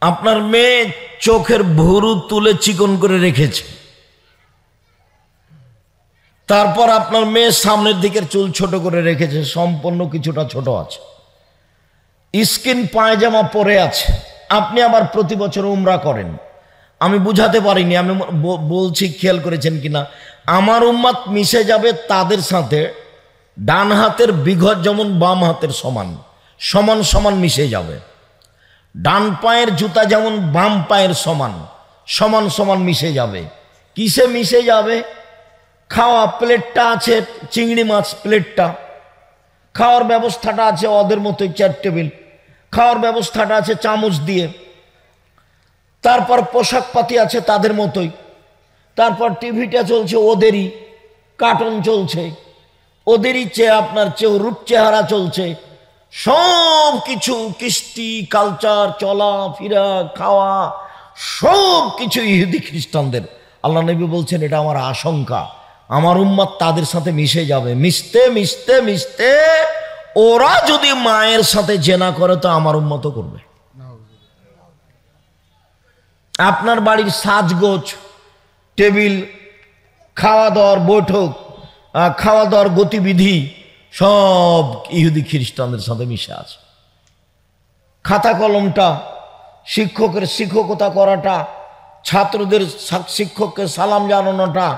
আপনার মেয়ে চোখের ভুরু তুলে চিকন করে রেখেছে, তারপর আপনার মেয়ে সামনের দিকের চুল ছোট করে রেখেছে, সম্পূর্ণ কিছুটা ছোট আছে, স্কিন পায়জামা পরে আছে। আপনি আবার প্রতি বছর উমরা করেন। আমি বুঝাতে পারিনি, আমি বলছি, খেয়াল করেছেন কিনা, আমার উম্মাত মিশে যাবে তাদের সাথে ডান হাতের বিঘত যেমন বাম হাতের সমান সমান সমান মিশে যাবে। ডান পায়ের জুতা যেমন বাম পায়ের সমান সমান সমান মিশে যাবে। কিসে মিশে যাবে? খাওয়া প্লেটটা আছে, চিংড়ি মাছ প্লেটটা, খাওয়ার ব্যবস্থাটা আছে ওদের মতোই, 4 টেবিল, খাওয়ার ব্যবস্থাটা আছে চামচ দিয়ে, তারপর পোশাক পাতি আছে তাদের মতোই, তারপর টিভিটা চলছে ওদেরই, কার্টুন চলছে ওদেরই, আপনার রূপ চেহারা চলছে, সব কিছু কৃষ্টি কালচার, চলা ফিরা খাওয়া সব কিছু ইহুদি খ্রিস্টানদের। আল্লাহ নবী বলছেন এটা আমার আশঙ্কা, আমার উম্মত তাদের সাথে মিশে যাবে। মিশতে মিশতে মিশতে ওরা যদি মায়ের সাথে জেনা করে তো আমার উম্মতও করবে। আপনার বাড়ির সাজগোজ, টেবিল, খাওয়া দাওয়ার বৈঠক, খাওয়া দাওয়ার গতিবিধি সব ইহুদি খ্রিস্টানদের সাথে মিশে আছে। খাতা কলমটা, শিক্ষকের শিক্ষকতা করাটা, ছাত্রদের শিক্ষককে সালাম জানানোটা,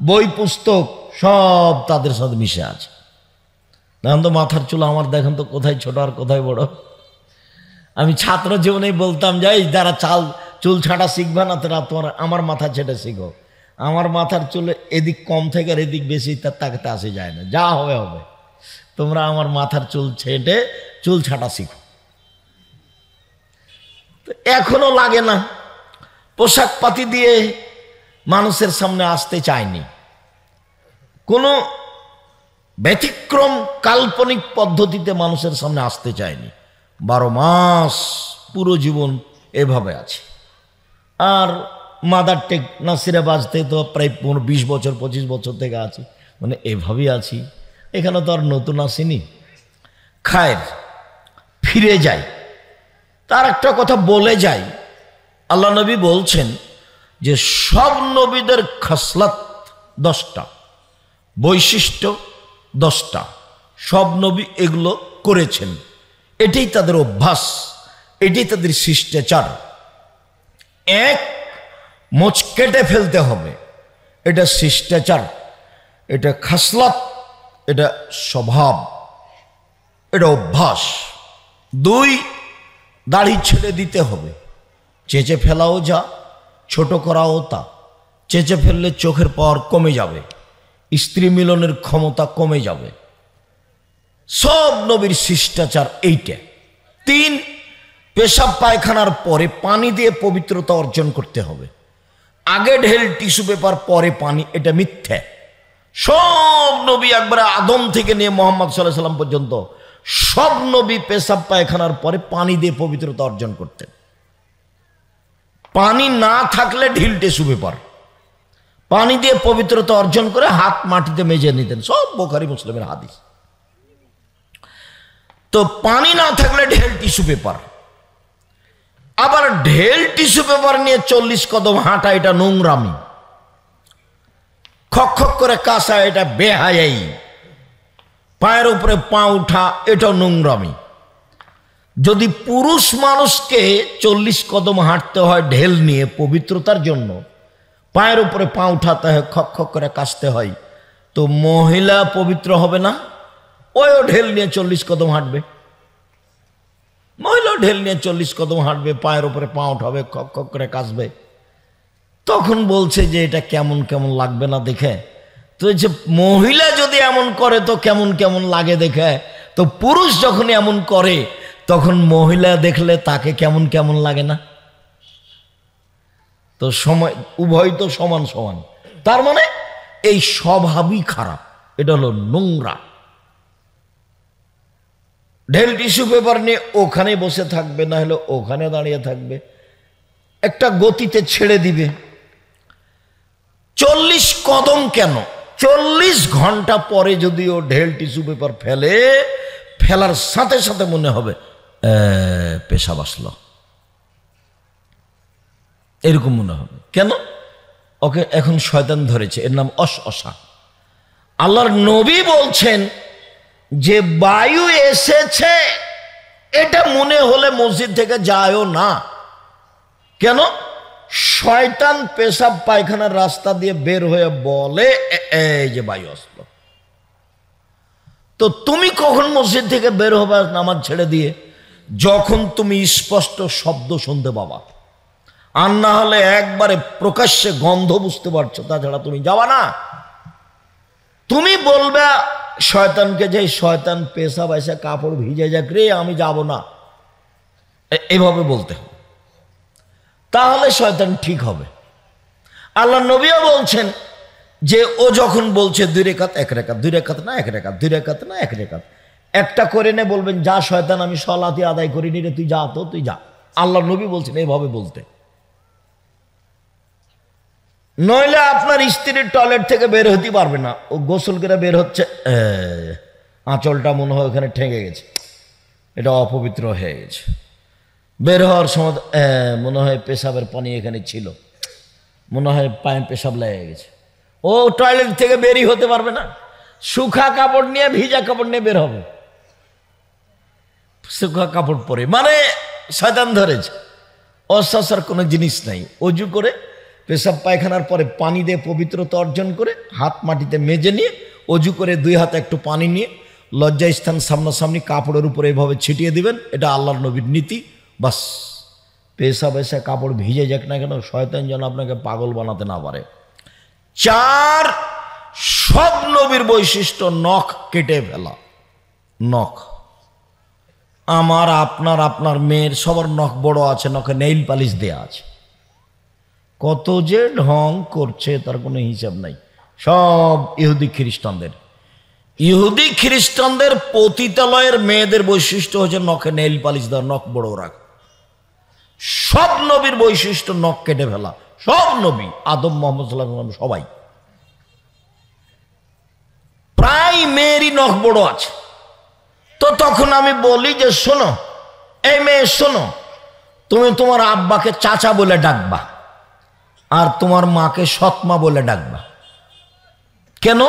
বই পুস্তক সব তাদের সাথে মিশে আছে। দেখেন তো মাথার চুল আমার, দেখেন তো কোথায় ছোট আর কোথায় বড়। আমি ছাত্র জীবনেই বলতাম যে যারা চুল ছাঁটা শিখবে না তারা তোমার আমার মাথা ছেটে শিখো। আমার মাথার চুলে এদিক কম থেকে আর এদিক বেশি, তার তাকাতে আসে যায় না, যা হবে হবে। তোমরা আমার মাথার চুল ছেটে চুল ছাঁটা শিখো। এখনো লাগে না, পোশাক পাতি দিয়ে মানুষের সামনে আসতে চায়নি, কোনো ব্যতিক্রম কাল্পনিক পদ্ধতিতে মানুষের সামনে আসতে চায়নি। 12 মাস পুরো জীবন এভাবে আছে। আর মাদার টেক নাসিরা বাজতে তো প্রায় 20 বছর 25 বছর থেকে আছি, মানে এভাবেই আছি। এখানে তো আর নতুন আসিনি। খায়ের ফিরে যাই, তার একটা কথা বলে যাই। আল্লাহ নবী বলছেন যে সব নবীদের খাসলাত 10টা, বৈশিষ্ট্য 10টা, সব নবী এগুলো করেছেন। এটাই তাদের অভ্যাস, এটাই তাদের শিষ্টাচার। এক, মোচ কেটে ফেলতে হবে, এটা শিষ্টাচার, এটা খাসলাত, এটা স্বভাব, এটা অভ্যাস। 2, দাড়ি ছেড়ে দিতে হবে, চেঁচে ফেলাও যা, ছোট করাও তা। চেঁচে ফেললে চোখের পাওয়ার কমে যাবে, স্ত্রী মিলনের ক্ষমতা কমে যাবে। সব নবীর শিষ্টাচার এইটা। 3, পেশাব পায়খানার পরে পানি দিয়ে পবিত্রতা অর্জন করতে হবে। আগে ঢেল টিস্যু পেপার পরে পানি, এটা মিথ্যা। সব নবী একবারে আদম থেকে নিয়ে মোহাম্মদ সাল্লাল্লাহু আলাইহি সাল্লাম পর্যন্ত সব নবী পেশাব পায়খানার পরে পানি দিয়ে পবিত্রতা অর্জন করতেন। পানি না থাকলে ঢিল টিস্যু পেপার, পানি দিয়ে পবিত্রতা অর্জন করে হাত মাটিতে মেজে নিতেন। সব বুখারী মুসলিমের হাদিস। তো পানি না থাকলে ঢেল টিস্যু পেপার। আবার ঢেল টিস্যু পেপার নিয়ে 40 কদম হাঁটা, এটা নোংরামি। খক খক করে কাশা, এটা বেহায়াই। পায়ের উপরে পা উঠা, এটা নোংরামি। যদি পুরুষ মানুষকে 40 কদম হাঁটতে হয় ঢেল নিয়ে পবিত্রতার জন্য, পায়ের উপরে পা উঠাতে হয়, খক খক করে কাশতে হয়, তো মহিলা পবিত্র হবে না? ওইও ঢেল নিয়ে 40 কদম হাঁটবে, মহিলা ঢেল নিয়ে 40 কদম হাঁটবে, পায়ের উপরে পা উঠাবে, খক খক করে কাশবে। তখন বলছে যে এটা কেমন কেমন লাগবে না দেখে? তো যে মহিলা যদি এমন করে তো কেমন কেমন লাগে দেখে, তো পুরুষ যখন এমন করে তখন মহিলা দেখলে তাকে কেমন কেমন লাগে না? তো সময় উভয় তো সমান সমান। তার মানে এই স্বভাবই খারাপ, এটা হলো নোংরা। ঢেল টিস্যু পেপার নিয়ে ওখানে বসে থাকবে, না হলে ওখানে দাঁড়িয়ে থাকবে, একটা গতিতে ছেড়ে দিবে। 40 কদম কেন, 40 ঘন্টা পরে যদি ও ঢেল টিস্যু পেপার ফেলে, ফেলার সাথে সাথে মনে হবে পেশাব আসলো। এরকম মনে হবে। কেন? ওকে এখন শয়তান ধরেছে, এর নাম অসা। আল্লাহর নবী বলছেন যে বায়ু এসেছে এটা মনে হলে মসজিদ থেকে যায়ও না। কেন? শয়তান পেশাব পায়খানার রাস্তা দিয়ে বের হয়ে বলে এই যে বায়ু আসলো। তো তুমি কখন মসজিদ থেকে বের হবে নামাজ ছেড়ে দিয়ে? যখন তুমি স্পষ্ট শব্দ শুনতে পাবা, আর না হলে একবারে প্রকাশ্যে গন্ধ বুঝতে পারছো, তাছাড়া তুমি যাবা না। তুমি বলবে শয়তানকে যে শয়তান পেশাব এসে কাপড় ভিজে যাক রে, আমি যাব না, এভাবে বলতে হবে, তাহলে শয়তান ঠিক হবে। আল্লাহ নবীও বলছেন যে ও যখন বলছে 2 রাকাত 1 রাকাত, 2 রাকাত না 1 রাকাত, 2 রাকাত না 1 রাকাত, একটা করে নে বলবেন যা শয়তান আমি সলাতি আদায় করিনি রে, তুই যা, তো তুই যা। আল্লাহ নবী বলছেন এইভাবে বলতে। নইলে আপনার স্ত্রীর টয়লেট থেকে বের হতে পারবে না, ও গোসল করে বের হচ্ছে, আঁচলটা মনে হয় ওখানে ঠেকে গেছে, এটা অপবিত্র হয়ে গেছে। বের হওয়ার সময় মনে হয় পেশাবের পানি এখানে ছিল, মনে হয় পায়ে পেশাব লেগে গেছে, ও টয়লেট থেকে বেরই হতে পারবে না। শুখা কাপড় নিয়ে ভিজা কাপড় নিয়ে বের হবে, শুখা কাপড় পরে, মানে শয়তান ধরেছে। অশ্বাসার কোনো জিনিস নাই। অজু করে পেশাব পায়খানার পরে পানি দিয়ে পবিত্রতা অর্জন করে হাত মাটিতে মেজে নিয়ে অজু করে 2 হাতে একটু পানি নিয়ে লজ্জা স্থান সামনাসামনি কাপড়ের উপরে এভাবে ছিটিয়ে দিবেন, এটা আল্লাহর নবীর নীতি। বাস, পেশাব এসে কাপড় ভিজে যাক না কেন, শয়তান যেন আপনাকে পাগল বানাতে না পারে। 4, সব নবীর বৈশিষ্ট্য নখ কেটে ফেলা। নখ আমার, আপনার, আপনার মেয়ের সবার নখ বড় আছে, নখে নেইল পালিশ দেয়া আছে। কত যে ঢং করছে তার কোনো হিসাব নাই। সব ইহুদি খ্রিস্টানদের। ইহুদি খ্রিস্টানদের পতিতালয়ের মেয়েদের বৈশিষ্ট্য হচ্ছে নখে নেইল পালিশ দেওয়া, নখ বড় রাখা। সব নবীর বৈশিষ্ট্য নখ কেটে ফেলা। সব নবী, আদম, মোহাম্মদ সাল্লাল্লাহু আলাইহি ওয়াসাল্লাম সবাই। প্রায় মেয়েরই নখ বড় আছে। তো তখন আমি বলি যে শোনো, এই মেয়ে শোনো, তুমি তোমার আব্বাকে চাচা বলে ডাকবা আর তোমার মাকে সৎমা বলে ডাকবা। কেন?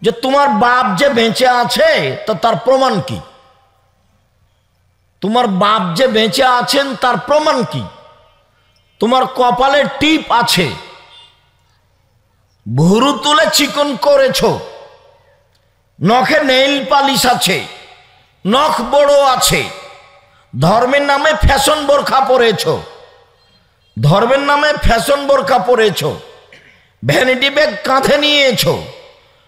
যে তোমার বাপ যে বেঁচে আছে তো তার প্রমাণ কি? তোমার বাপ যে বেঁচে আছেন তার প্রমাণ কি? তোমার কপালে টিপ আছে, ভুরু তুলে চিকন করেছো, নখে নেইল পালিশ আছে, নখ বড় আছে, ধর্মের নামে ফ্যাশন বোরখা পরেছো, ধর্মের নামে ফ্যাশন বোরখা পরেছো, ভ্যানিটি ব্যাগ কাঁধে নিয়েছো,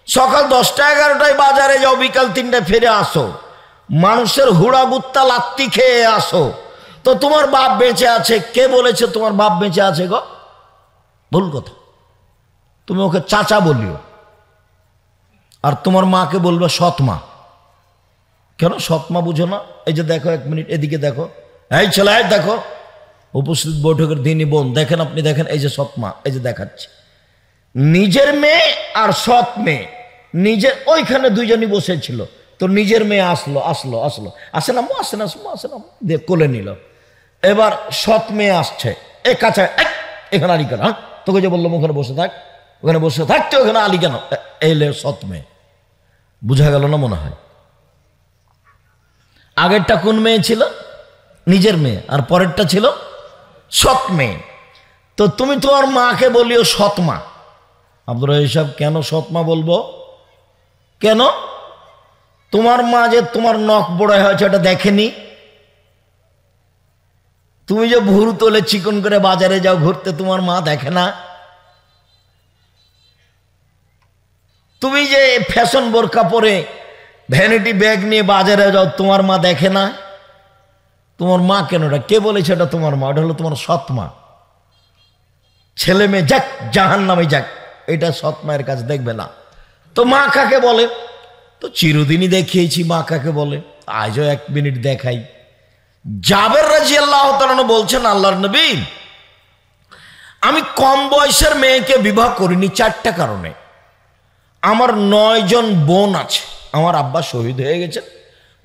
সকাল 10টা 11টায় বাজারে যাও, বিকাল 3টায় ফিরে আসো, মানুষের হুড়া গুত্তা লাত্তি খেয়ে আসো, তো তোমার বাপ বেঁচে আছে। কে বলেছে তোমার বাপ বেঁচে আছে গো? ভুল কথা। তুমি ওকে চাচা বলিও, আর তোমার মাকে বলবে সৎমা। কেন সৎমা বুঝো না? এই যে দেখো, 1 মিনিট এদিকে দেখো, এই ছেলে দেখো, উপস্থিত বৈঠকের দিনই বোন দেখেন, আপনি দেখেন, এই যে সৎমা, এই যে দেখাচ্ছে নিজের মেয়ে আর সৎ মেয়ে, নিজের ওইখানে দুইজনই বসেছিল, তো নিজের মেয়ে আসলো, আসে না, আসে না, দিয়ে কোলে নিল। এবার সৎ মেয়ে আসছে, এ কাছে, এখানে আলি কেন? তোকে যে বললাম ওখানে বসে থাক, ওখানে বসে থাকতে ওখানে আলি কেন? এলে সৎ মেয়ে। বুঝা গেল না মনে হয়? আগেরটা কোন মেয়ে ছিল? নিজের মেয়ে, আর পরেরটা ছিল সৎ মেয়ে। তো তুমি তোমার মাকে বলিও সৎমা। আব্দুর রহিম সাহেব, কেন সৎমা বলবো? কেন? তোমার মা যে তোমার নখ বড় হয়েছে এটা দেখেনি? তুমি যে ভুরু তোলে চিকন করে বাজারে যাও ঘুরতে, তোমার মা দেখে না? তুমি যে ফ্যাশন বোরকা পরে ভ্যানিটি ব্যাগ নিয়ে বাজারে যাও, তোমার মা দেখে না? তোমার মা কেন? এটা কে বলেছে এটা তোমার মা? এটা হলো তোমার সৎ মা। ছেলে মেয়ে যাক জাহান্নামে যাক, এটা সৎ মায়ের কাছে দেখবে না। তো মা কাকে বলে? তো চিরদিনই দেখিয়েছি মা কাকে বলে, আজও 1 মিনিট দেখাই। জাবের রাদিয়াল্লাহু তাআলা বলছেন, আল্লাহর নবী, আমি কম বয়সের মেয়েকে বিবাহ করিনি 4টা কারণে। আমার 9 জন বোন আছে, আমার আব্বা শহীদ হয়ে গেছেন,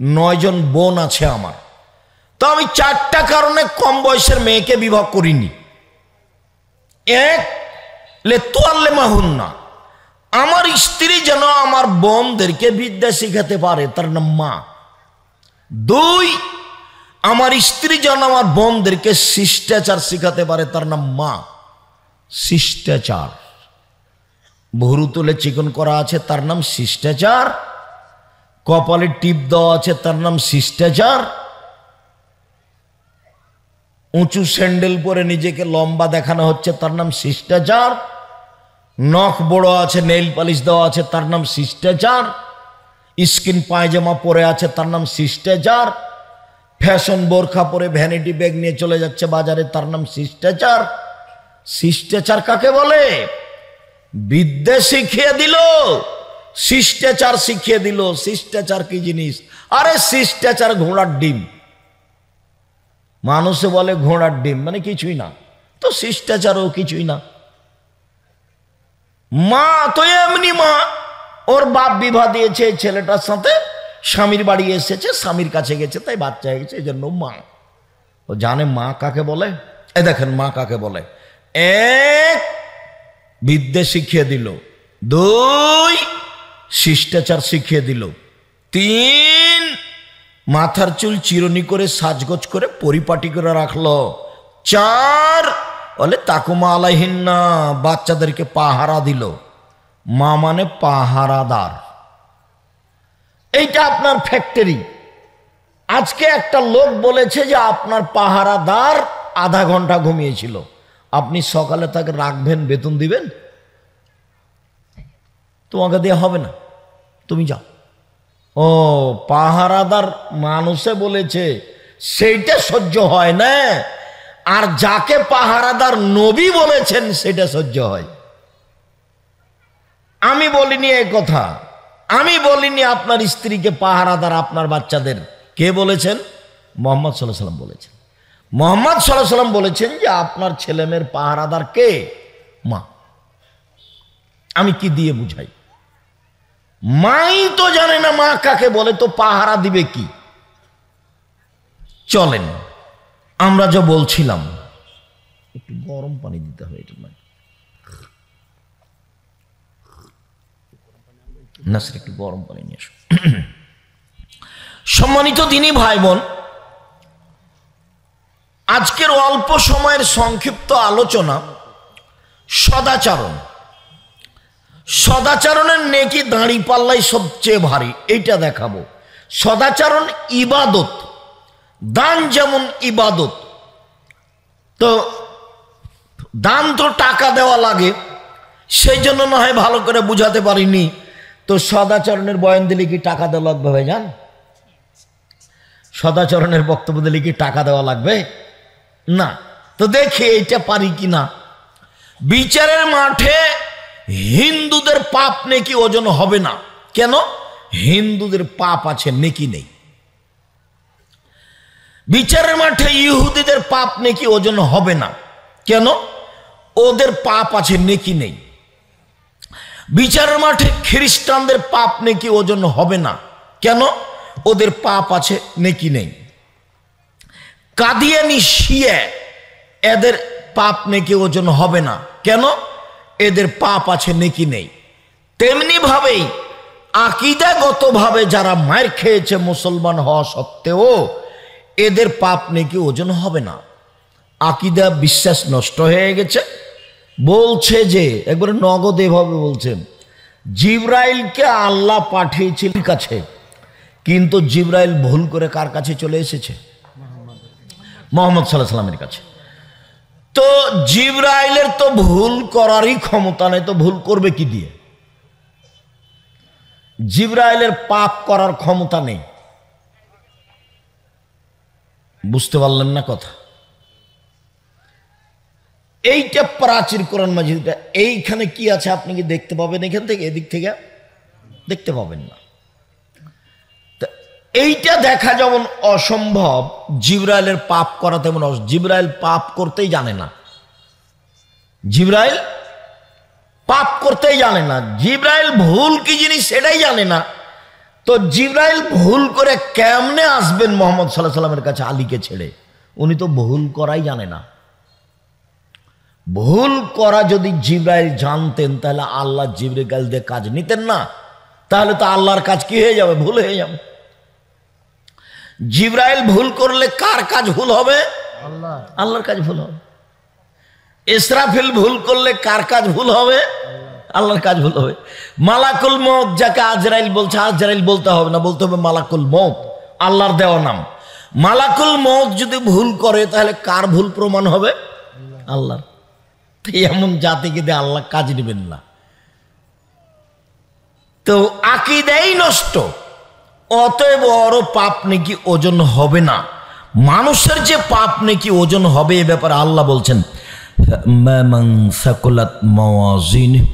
9 জন বোন আছে আমার। তো আমি 4টা কারণে কম বয়সের মেয়েকে বিবাহ করিনি। এক লে তোয়াল্লে মাহুন না, আমার স্ত্রী যেন আমার বোনদেরকে বিদ্যা শিখাতে পারে, তার নাম মা। দুই, আমার স্ত্রী যেন আমার বোনদেরকে শিষ্টাচার শিখাতে পারে, তার নাম মা। শিষ্টাচার, ভুরু তুলে চিকন করা আছে, তার নাম শিষ্টাচার। কপালে টিপ দেওয়া আছে, তার নাম শিষ্টাচার। উঁচু স্যান্ডেল পরে নিজেকে লম্বা দেখানো হচ্ছে, তার নাম শিষ্টাচার। নখ বড় আছে, নেইল পালিশ দেওয়া আছে, তার নাম শিষ্টাচার। স্কিন পায়জামা পরে আছে, তার নাম শিষ্টাচার। ফ্যাশন বোরখা পরে ভ্যানিটি ব্যাগ নিয়ে চলে যাচ্ছে বাজারে, তার নাম শিষ্টাচার। শিষ্টাচার কাকে বলে? বিদ্যা শিখিয়ে দিল, শিষ্টাচার শিখিয়ে দিল। শিষ্টাচার কি জিনিস? আরে শিষ্টাচার ঘোড়ার ডিম। মানুষে বলে ঘোড়ার ডিম মানে কিছুই না, তো শিষ্টাচারও কিছুই না। মা তো এমনি মা, ওর বাপ বিবাহ দিয়েছে এই ছেলেটার সাথে, স্বামীর বাড়ি এসেছে, স্বামীর কাছে গেছে, তাই বাচ্চা হয়ে গেছে, এই জন্য মা। ও জানে মা কাকে বলে? এই দেখেন মা কাকে বলে। এক, বিদ্যা শিখিয়ে দিল। দুই, শিষ্টাচার শিখিয়ে দিল। তিন, মাথার চুল চিরুনি করে সাজগোজ করে পরিপাটি করে রাখলো। চার, বলে তাকুমা আলাইহিন্না, বাচ্চাদেরকে পাহারা দিল। মা মানে পাহারাদার। এইটা আপনার ফ্যাক্টরি। আজকে একটা লোক বলেছে যে আপনার পাহারাদার আধা ঘন্টা ঘুমিয়েছিল, আপনি সকালে তাকে রাখবেন, বেতন দিবেন? তোমাকে দেওয়া হবে না, তুমি যাও। ও পাহারাদার মানুষে বলেছে, সেইটা সহ্য হয় না। আর যাকে পাহারাদার নবী বলেছেন সেটা সহ্য হয়। আমি বলিনি এই কথা, আমি বলিনি আপনার স্ত্রীকে পাহারাদার আপনার বাচ্চাদের। কে বলেছেন? মুহাম্মদ সাল্লাল্লাহু আলাইহি ওয়াসাল্লাম বলেছেন। মুহাম্মদ সাল্লাল্লাহু আলাইহি ওয়াসাল্লাম বলেছেন যে আপনার ছেলেমেয়ের পাহারাদার কে? মা। আমি কি দিয়ে বুঝাই? মাই তো জানে না মা কাকে বলে, তো পাহারা দিবে কি? চলেন আমরা যা বলছিলাম, একটু গরম পানি দিতে হবে। এটা নয় নাসির, একটু গরম পানি নিয়ে এসো। সম্মানিত দিনী ভাই বোন, আজকের অল্প সময়ের সংক্ষিপ্ত আলোচনা সদাচরণ। সদাচরণের নেকি দাঁড়ি পাল্লাই সবচেয়ে ভারী, এইটা দেখাবো। সদাচরণ ইবাদত, দান যেমন ইবাদত। তো দান তো টাকা দেওয়া লাগে, সেই জন্য না হয় ভালো করে বুঝাতে পারিনি। তো সদাচরণের বয়ান দিলে কি টাকা দেওয়া লাগবে ভাইজান? সদাচরণের বক্তব্য দিলে কি টাকা দেওয়া লাগবে? না। তো দেখি এইটা পারি কিনা। বিচারের মাঠে হিন্দুদের পাপ নেকি ওজন হবে না। কেন? হিন্দুদের পাপ আছে, নেকি নেই। বিচারের মাঠে ইহুদিদের পাপ নেকি ওজন হবে না। কেন? ওদের পাপ আছে, নেকি নেই। বিচারের মাঠে খ্রিস্টানদের পাপ নেকি ওজন হবে না। কেন? ওদের পাপ আছে, নেকি নেই। কাদিয়ানি শিয়া, এদের পাপ নেকি ওজন হবে না। কেন? এদের পাপ আছে, নেকি নেই। তেমনি ভাবেই আকীদাগতভাবে যারা মার খেয়েছে মুসলমান হওয়া সত্ত্বেও, এদের পাপ নেকি ওজন হবে না। আকীদা বিশ্বাস নষ্ট হয়ে গেছে। বলছে যে একবারে নগদ এভাবে বলছেন, জিবরাইলকে আল্লাহ পাঠিয়েছিল কাছে, কিন্তু জিবরাইল ভুল করে কার কাছে চলে এসেছে? মুহাম্মদ সাল্লাল্লাহু আলাইহি ওয়াসাল্লামের কাছে। তো জিবরাইলের তো ভুল করারই ক্ষমতা নেই, তো ভুল করবে কি দিয়ে? জিবরাইলের পাপ করার ক্ষমতা নেই। বুঝতে পারলেন না কথা? এইটা প্রাচীর কোরআন মাজিদটা, এইখানে কি আছে আপনি কি দেখতে পাবেন? এখান থেকে এদিক থেকে দেখতে পাবেন না। এইটা দেখা যেমন অসম্ভব, জিবরাইলের পাপ করা তেমন। জিবরাইল পাপ করতেই জানে না। জিবরাইল পাপ করতেই জানে না। জিবরাইল ভুল কি জিনিস সেটাই জানে না। তো জিবরাইল ভুল করে কেমনে আসবেন মুহাম্মদ সাল্লাল্লাহু আলাইহি ওয়াসাল্লামের কাছে আলীকে ছেড়ে? উনি তো ভুল করাই জানে না। ভুল করা যদি জিবরাইল জানতেন তাহলে আল্লাহ জিবরাইল দিয়ে কাজ নিতেন না, তাহলে তো আল্লাহর কাজ কি হয়ে যাবে? ভুল হয়ে যাবে। জিবরাইল ভুল করলে কার কাজ ভুল হবে? আল্লাহর কাজ ভুল হবে। ইসরাফিল ভুল করলে কার কাজ ভুল হবে? আল্লাহর কাজ ভুল হবে। মালাকুল মউত যাকে আজরাইল বলছে, আজরাইল বলতে হবে না, বলতে হবে মালাকুল মউত, আল্লাহর দেওয়া নাম। মালাকুল মউত যদি ভুল করে তাহলে কার ভুল প্রমাণ হবে? আল্লাহর। এমন জাতিকে দিয়ে আল্লাহ কাজ নেবেন না। তো আকীদাই নষ্ট, অতএব ওর পাপ নাকি ওজন হবে না। মানুষের যে পাপ নাকি ওজন হবে এ ব্যাপারে আল্লাহ বলছেন মান সাকুলাত মাওয়াজিনহু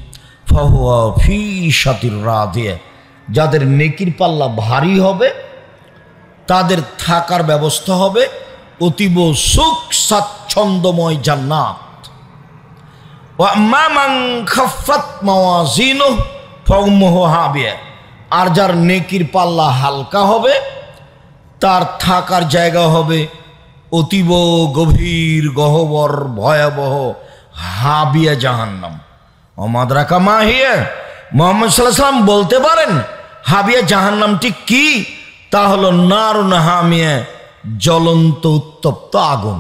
ফাহুয়া ফি শাতির রাদিয়া, যাদের নেকির পাল্লা ভারী হবে তাদের থাকার ব্যবস্থা হবে অতীব সুখ স্বাচ্ছন্দ্যময় জান্নাত। ওয়া আম্মা মান খাফফাত মাওয়াজিনহু ফাউম্মুহু হাবিয়া, আর যার নেকির পাল্লা হালকা হবে তার থাকার জায়গা হবে অতীব গভীর গহ্বর ভয়াবহ হাবিয়া জাহান্নাম। ওমাদরাকা মা হিয়া, মুহাম্মদ সাল্লাল্লাহু আলাইহি ওয়াসাল্লাম বলতে পারেন হাবিয়া জাহান্নামটি কি? তা হলো নারুন হামিয়া, জ্বলন্ত উত্তপ্ত আগুন।